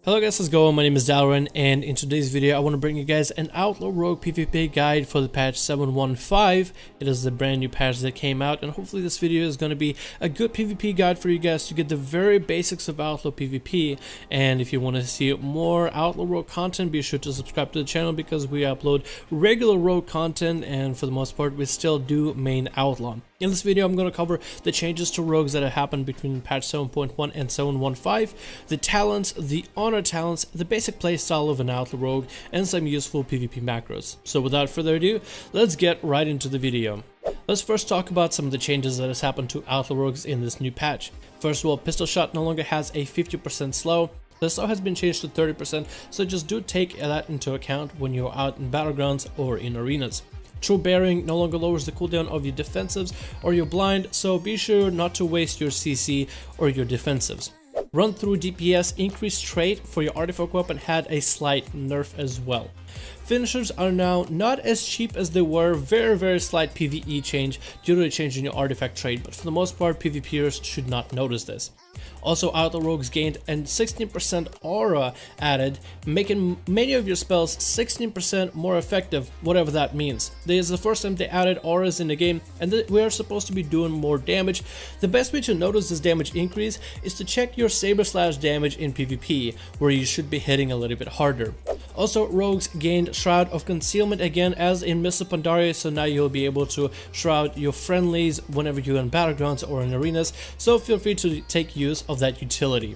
Hello guys, how's it going? My name is Dalrin, and in today's video I want to bring you guys an Outlaw Rogue PvP guide for the patch 7.15. It is the brand new patch that came out, and hopefully this video is going to be a good PvP guide for you guys to get the very basics of Outlaw PvP. And if you want to see more Outlaw Rogue content, be sure to subscribe to the channel because we upload regular Rogue content, and for the most part we still do main Outlaw. In this video, I'm going to cover the changes to rogues that have happened between patch 7.1 and 7.15, the talents, the honor talents, the basic playstyle of an Outlaw Rogue, and some useful PvP macros. So without further ado, let's get right into the video. Let's first talk about some of the changes that has happened to Outlaw Rogues in this new patch. First of all, pistol shot no longer has a 50% slow. The slow has been changed to 30%, so just do take that into account when you're out in battlegrounds or in arenas. True Bearing no longer lowers the cooldown of your defensives or your blind, so be sure not to waste your CC or your defensives. Run through DPS increased trait for your artifact weapon had a slight nerf as well. Finishers are now not as cheap as they were, very slight PvE change due to a change in your artifact trait, but for the most part PvPers should not notice this. Also, Outlaw Rogues gained a 16% aura added, making many of your spells 16% more effective, whatever that means. This is the first time they added auras in the game, and we are supposed to be doing more damage. The best way to notice this damage increase is to check your saber slash damage in PvP, where you should be hitting a little bit harder. Also, rogues gained Shroud of Concealment again as in Mists of Pandaria, so now you'll be able to shroud your friendlies whenever you're in battlegrounds or in arenas, so feel free to take use of that utility.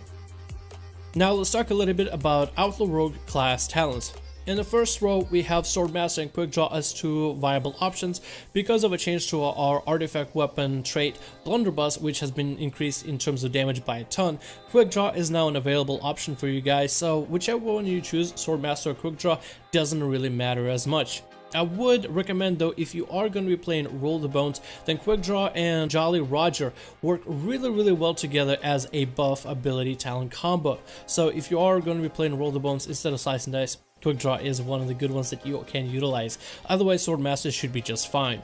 Now let's talk a little bit about Outlaw Rogue class talents. In the first row, we have Swordmaster and Quick Draw as two viable options because of a change to our artifact weapon trait Blunderbuss, which has been increased in terms of damage by a ton. Quick Draw is now an available option for you guys, so whichever one you choose, Swordmaster or Quick Draw, doesn't really matter as much. I would recommend though, if you are going to be playing Roll the Bones, then Quick Draw and Jolly Roger work really well together as a buff ability talent combo. So if you are going to be playing Roll the Bones instead of Slice and Dice, Quick Draw is one of the good ones that you can utilize. Otherwise, Swordmaster should be just fine.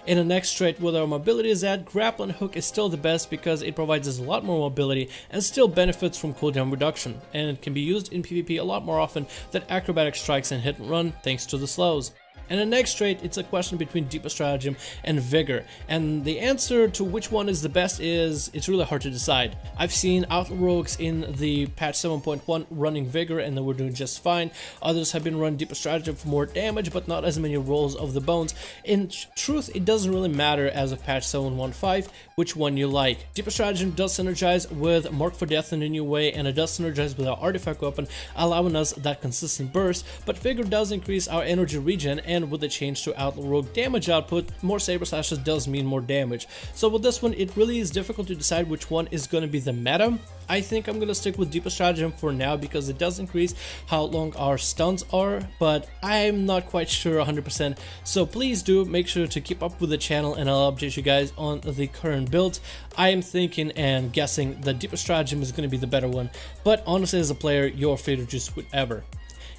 In the next trait where our mobility is at, Grappling Hook is still the best because it provides us a lot more mobility and still benefits from cooldown reduction, and it can be used in PvP a lot more often than Acrobatic Strikes and Hit and Run thanks to the slows. And the next trait, it's a question between Deeper Stratagem and Vigor, and the answer to which one is the best it's really hard to decide. I've seen Outlaw Rogues in the patch 7.1 running Vigor and they were doing just fine. Others have been running Deeper Stratagem for more damage but not as many rolls of the bones. In truth, it doesn't really matter as of patch 7.15 which one you like. Deeper Stratagem does synergize with Mark for Death in a new way, and it does synergize with our artifact weapon, allowing us that consistent burst, but Vigor does increase our energy regen, and with the change to Outlaw Rogue damage output, more saber slashes does mean more damage. So with this one, it really is difficult to decide which one is going to be the meta. I think I'm going to stick with Deeper Stratagem for now because it does increase how long our stuns are, but I'm not quite sure 100%. So please do make sure to keep up with the channel and I'll update you guys on the current builds. I am thinking and guessing that Deeper Stratagem is going to be the better one, but honestly as a player, you're free to choose whatever.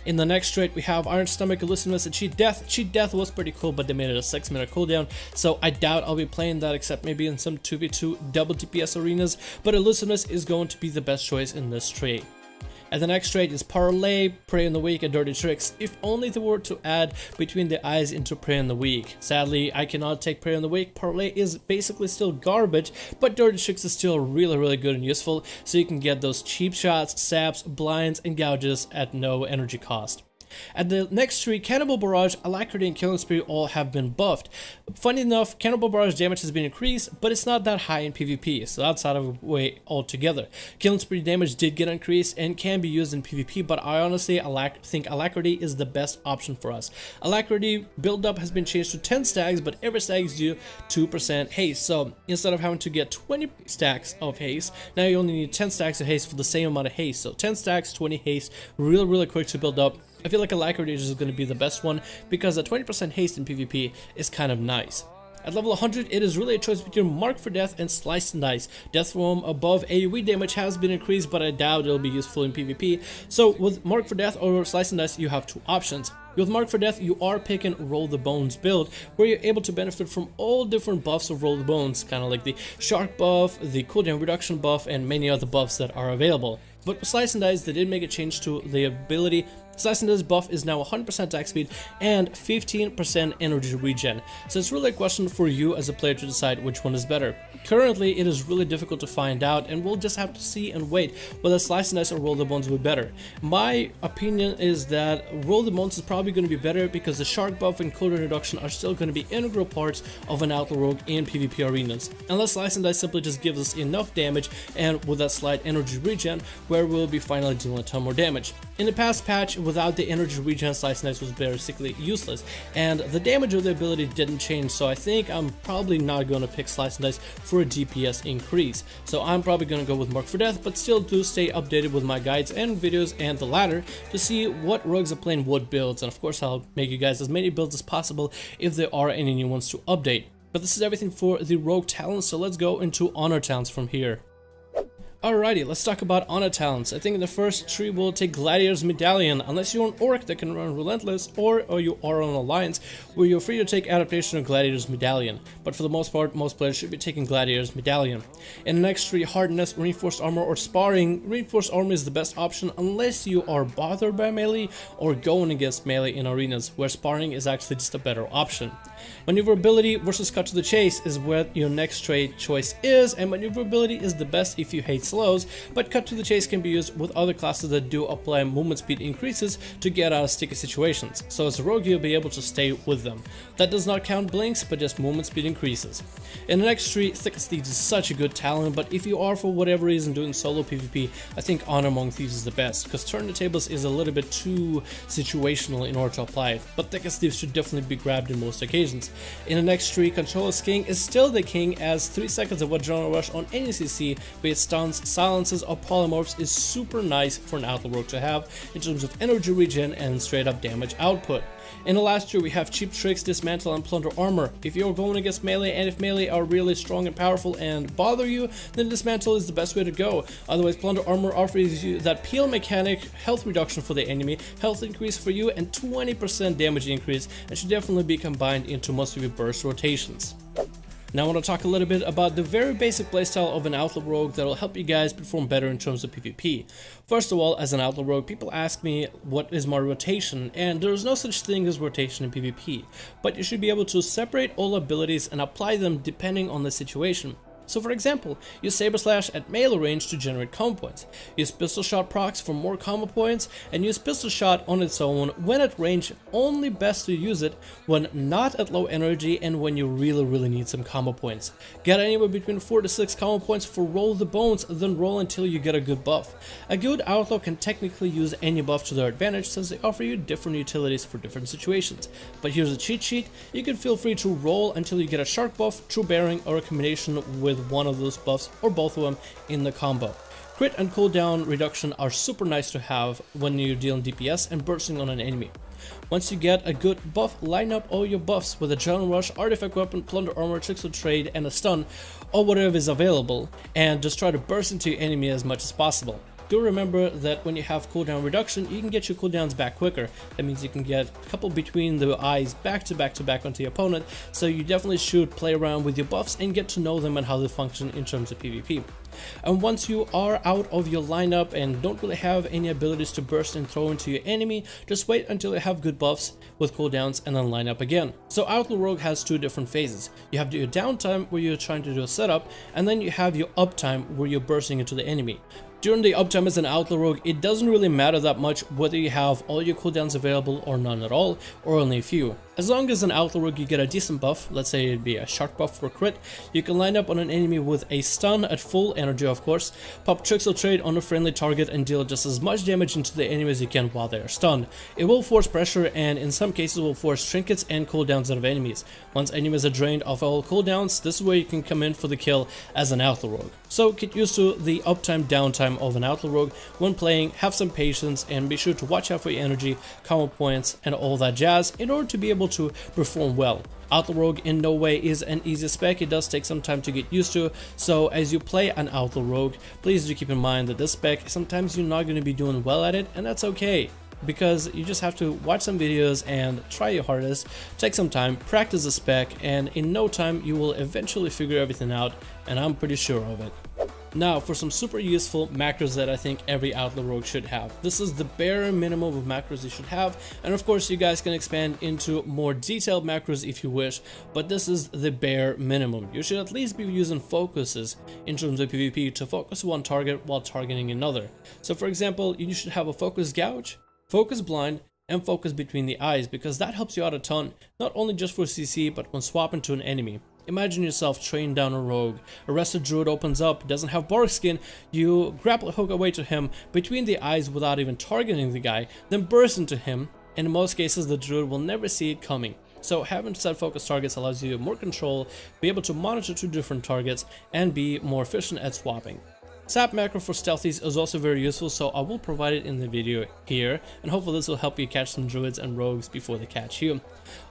In the next trait, we have Iron Stomach, Elusiveness, and Cheat Death. Cheat Death was pretty cool, but they made it a 6-minute cooldown, so I doubt I'll be playing that except maybe in some 2v2 double DPS arenas, but Elusiveness is going to be the best choice in this trait. And the next trait is Parlay, Prey in the Weak, and Dirty Tricks, if only they were to add Between the Eyes into Prey in the Weak. Sadly, I cannot take Prey in the Weak. Parlay is basically still garbage, but Dirty Tricks is still really good and useful, so you can get those cheap shots, saps, blinds, and gouges at no energy cost. At the next three, Cannibal Barrage, Alacrity, and Killing Spree all have been buffed. Funny enough, Cannibal Barrage damage has been increased, but it's not that high in PvP, so that's out of the way altogether. Killing Spree damage did get increased and can be used in PvP, but I honestly think Alacrity is the best option for us. Alacrity build-up has been changed to 10 stacks, but every stack gives you 2% haste, so instead of having to get 20 stacks of haste, now you only need 10 stacks of haste for the same amount of haste. So 10 stacks, 20 haste, really quick to build up. I feel like Alacrity is going to be the best one because a 20% haste in PvP is kind of nice. At level 100, it is really a choice between Mark for Death and Slice and Dice. Death Roam above AoE damage has been increased, but I doubt it'll be useful in PvP. So with Mark for Death or Slice and Dice, you have two options. With Mark for Death, you are picking Roll the Bones build, where you're able to benefit from all different buffs of Roll the Bones, kind of like the Shark buff, the cooldown reduction buff, and many other buffs that are available. But with Slice and Dice, they did make a change to the ability. Slice and Dice buff is now 100% attack speed and 15% energy regen, so it's really a question for you as a player to decide which one is better. Currently, it is really difficult to find out, and we'll just have to see and wait whether Slice and Dice or Roll the Bones will be better. My opinion is that Roll the Bones is probably going to be better because the Shark buff and cooldown reduction are still going to be integral parts of an Outlaw Rogue in PvP arenas, unless Slice and Dice simply just gives us enough damage and with that slight energy regen where we'll be finally dealing a ton more damage. In the past patch, without the energy regen, Slice and Dice was basically useless, and the damage of the ability didn't change, so I think I'm probably not going to pick Slice and Dice for a DPS increase. So I'm probably going to go with Mark for Death, but still do stay updated with my guides and videos and the ladder to see what rogues are playing what builds, and of course I'll make you guys as many builds as possible if there are any new ones to update. But this is everything for the rogue talents, so let's go into honor talents from here. Alrighty, let's talk about honor talents. I think in the first tree we'll take Gladiator's Medallion, unless you're an Orc that can run Relentless, or you are on Alliance, where you're free to take Adaptation of Gladiator's Medallion. But for the most part, most players should be taking Gladiator's Medallion. In the next tree, Hardness, Reinforced Armor, or Sparring. Reinforced Armor is the best option unless you are bothered by melee or going against melee in arenas, where Sparring is actually just a better option. Maneuverability versus Cut to the Chase is what your next trade choice is, and Maneuverability is the best if you hate slows, but Cut to the Chase can be used with other classes that do apply movement speed increases to get out of sticky situations, so as a rogue you'll be able to stay with them. That does not count blinks, but just movement speed increases. In the next tree, Thick as Thieves is such a good talent, but if you are for whatever reason doing solo PvP, I think Honor Among Thieves is the best, because Turn the Tables is a little bit too situational in order to apply it, but Thick as Thieves should definitely be grabbed in most occasions. In the next tree, Controller's King is still the king, as 3 seconds of Adrenaline Rush on any CC, be it stuns, silences, or polymorphs, is super nice for an Outlaw Rogue to have in terms of energy regen and straight up damage output. In the last tree we have Cheap Tricks, Dismantle, and Plunder Armor. If you're going against melee, and if melee are really strong and powerful and bother you, then Dismantle is the best way to go. Otherwise, Plunder Armor offers you that peel mechanic, health reduction for the enemy, health increase for you, and 20% damage increase, and should definitely be combined into most of your burst rotations. Now I want to talk a little bit about the very basic playstyle of an Outlaw Rogue that will help you guys perform better in terms of PvP. First of all, as an Outlaw Rogue, people ask me what is my rotation, and there is no such thing as rotation in PvP, but you should be able to separate all abilities and apply them depending on the situation. So for example, use Saber Slash at melee range to generate combo points, use Pistol Shot procs for more combo points, and use Pistol Shot on its own when at range. Only best to use it when not at low energy and when you really need some combo points. Get anywhere between 4 to 6 combo points for Roll the Bones, then roll until you get a good buff. A good Outlaw can technically use any buff to their advantage since they offer you different utilities for different situations. But here's a cheat sheet: you can feel free to roll until you get a Shark buff, True Bearing, or a combination with one of those buffs or both of them in the combo. Crit and cooldown reduction are super nice to have when you're dealing DPS and bursting on an enemy. Once you get a good buff, line up all your buffs with Adrenaline Rush, Artifact Weapon, Plunder Armor, Tricks of Trade, and a stun, or whatever is available, and just try to burst into your enemy as much as possible. Do remember that when you have cooldown reduction, you can get your cooldowns back quicker. That means you can get a couple between the eyes back to back onto your opponent, so you definitely should play around with your buffs and get to know them and how they function in terms of PvP. And once you are out of your lineup and don't really have any abilities to burst and throw into your enemy, just wait until you have good buffs with cooldowns and then line up again. So Outlaw Rogue has 2 different phases. You have your downtime where you're trying to do a setup, and then you have your uptime where you're bursting into the enemy. During the uptime as an Outlaw Rogue, it doesn't really matter that much whether you have all your cooldowns available or none at all, or only a few. As long as an Outlaw Rogue you get a decent buff, let's say it'd be a Shark buff for crit, you can line up on an enemy with a stun at full energy of course, pop Tricks or Trade on a friendly target and deal just as much damage into the enemy as you can while they are stunned. It will force pressure and in some cases will force trinkets and cooldowns out of enemies. Once enemies are drained of all cooldowns, this is where you can come in for the kill as an Outlaw Rogue. So get used to the uptime downtime of an Outlaw Rogue when playing, have some patience, and be sure to watch out for your energy, combo points, and all that jazz in order to be able to perform well. Outlaw Rogue in no way is an easy spec, it does take some time to get used to, so as you play an Outlaw Rogue, please do keep in mind that this spec, sometimes you're not going to be doing well at it, and that's okay. Because you just have to watch some videos and try your hardest, take some time, practice the spec, and in no time you will eventually figure everything out, and I'm pretty sure of it. Now for some super useful macros that I think every Outlaw Rogue should have. This is the bare minimum of macros you should have, and of course you guys can expand into more detailed macros if you wish, but this is the bare minimum. You should at least be using focuses in terms of PvP to focus one target while targeting another. So for example, you should have a focus gouge, focus blind, and focus between the eyes, because that helps you out a ton, not only just for CC but when swapping to an enemy. Imagine yourself training down a rogue, a rested druid opens up, doesn't have bark skin, you grapple hook away to him between the eyes without even targeting the guy, then burst into him, and in most cases the druid will never see it coming. So having set focus targets allows you more control, be able to monitor two different targets, and be more efficient at swapping. Sap macro for stealthies is also very useful, so I will provide it in the video here, and hopefully this will help you catch some druids and rogues before they catch you.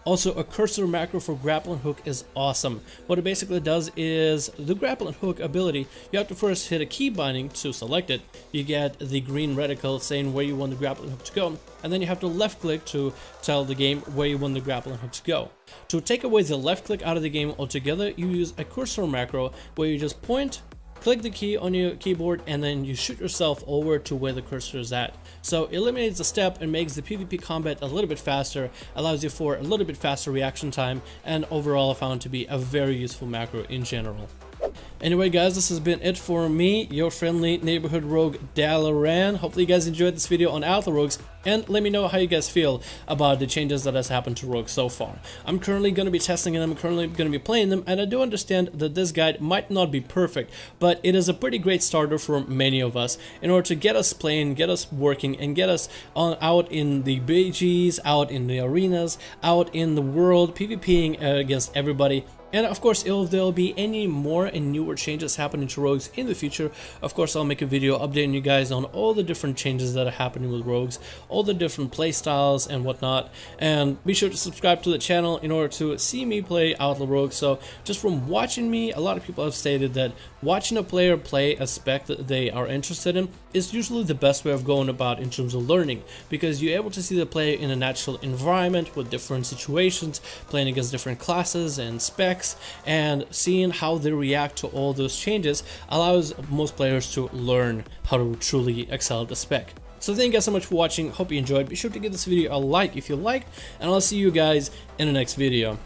Also, a cursor macro for grappling hook is awesome. What it basically does is the grappling hook ability, you have to first hit a key binding to select it. You get the green reticle saying where you want the grappling hook to go, and then you have to left click to tell the game where you want the grappling hook to go. To take away the left click out of the game altogether, you use a cursor macro where you just point, click the key on your keyboard, and then you shoot yourself over to where the cursor is at. So it eliminates a step and makes the PvP combat a little bit faster, allows you for a little bit faster reaction time, and overall I found to be a very useful macro in general. Anyway guys, this has been it for me, your friendly neighborhood rogue Dalaran. Hopefully you guys enjoyed this video on Outlaw Rogues, and let me know how you guys feel about the changes that has happened to rogues so far. I'm currently going to be testing them, I'm currently going to be playing them, and I do understand that this guide might not be perfect, but it is a pretty great starter for many of us in order to get us playing, get us working, and get us out in the BGs, out in the arenas, out in the world, PvPing against everybody. And of course, if there'll be any more and newer changes happening to rogues in the future, of course I'll make a video updating you guys on all the different changes that are happening with rogues, all the different playstyles and whatnot. And be sure to subscribe to the channel in order to see me play Outlaw Rogue. So just from watching me, a lot of people have stated that watching a player play a spec that they are interested in is usually the best way of going about in terms of learning, because you're able to see the player in a natural environment with different situations, playing against different classes and specs, and seeing how they react to all those changes allows most players to learn how to truly excel at the spec. So thank you guys so much for watching, hope you enjoyed. Be sure to give this video a like if you liked, and I'll see you guys in the next video.